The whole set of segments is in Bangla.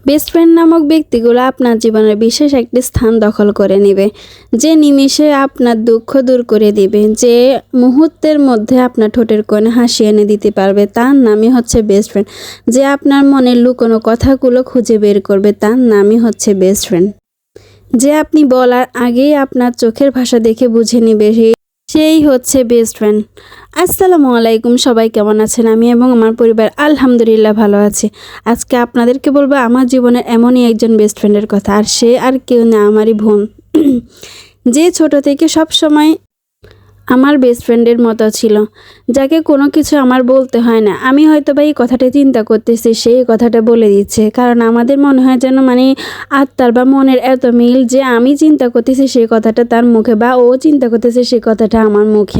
বেস্ট ফ্রেন্ড নামক ব্যক্তিগুলো আপনার জীবনের বিশেষ একটি স্থান দখল করে নেবে, যে নিমিষে আপনার দুঃখ দূর করে দিবে, যে মুহূর্তের মধ্যে আপনার ঠোঁটের কোণে হাসি এনে দিতে পারবে, তার নামই হচ্ছে বেস্ট ফ্রেন্ড। যে আপনার মনের লুকোনো কথাগুলো খুঁজে বের করবে, তার নামই হচ্ছে বেস্ট ফ্রেন্ড। যে আপনি বলার আগেই আপনার চোখের ভাষা দেখে বুঝে নেবে, সেই হচ্ছে বেস্ট ফ্রেন্ড। আসসালামু আলাইকুম, সবাই কেমন আছেন? আমি এবং আমার পরিবার আলহামদুলিল্লাহ ভালো আছি। আজকে আপনাদেরকে বলবো আমার জীবনের এমনই একজন বেস্ট ফ্রেন্ডের কথা, আর সে আর কেউ না, আমারই বোন। যে ছোট থেকে সব সময় আমার বেস্ট ফ্রেন্ডের মতো ছিল, যাকে কোনো কিছু আমার বলতে হয় না। আমি হয়তো বা এই কথাটা চিন্তা করতেছি, সেই কথাটা বলে দিচ্ছে, কারণ আমাদের মনে হয় যেন আত্মার বা মনের এত মিল যে আমি চিন্তা করতেছি সেই কথাটা তার মুখে, বা ও চিন্তা করতেছে সেই কথাটা আমার মুখে।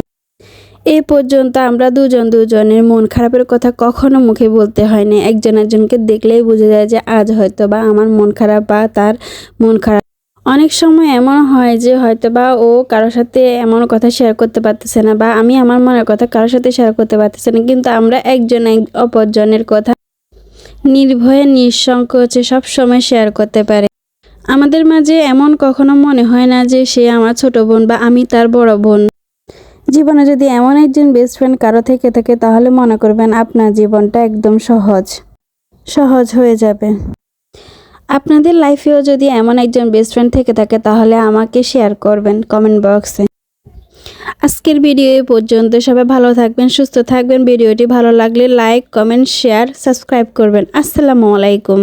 এ পর্যন্ত আমরা দুজনের মন খারাপের কথা কখনো মুখে বলতে হয়নি। একজন একজনকে দেখলেই বোঝা যায় যে আজ হয়তো বা আমার মন খারাপ বা তার মন খারাপ। অনেক সময় এমন হয় যে হয়তো বা ও কারোর সাথে এমন কথা শেয়ার করতে পারতেছে না, বা আমি আমার মনের কথা কারোর সাথে শেয়ার করতে পারতেছি না, কিন্তু আমরা একজন অপরজনের কথা নির্ভয়ে নিঃসংকোচে সব সময় শেয়ার করতে পারি। আমাদের মাঝে এমন কখনো মনে হয় না যে সে আমার ছোট বোন বা আমি তার বড় বোন। জীবনে যদি এমন একজন বেস্ট ফ্রেন্ড কারো থেকে থাকে, তাহলে মনে করবেন আপনার জীবনটা একদম সহজ হয়ে যাবে। আপনাদের লাইফেও যদি এমন একজন বেস্ট ফ্রেন্ড থেকে থাকে, তাহলে আমাকে শেয়ার করবেন কমেন্ট বক্সে। আজকের ভিডিও এই পর্যন্ত। সবাই ভালো থাকবেন, সুস্থ থাকবেন। ভিডিওটি ভালো লাগলে লাইক, কমেন্ট, শেয়ার, সাবস্ক্রাইব করবেন। আসসালামু আলাইকুম।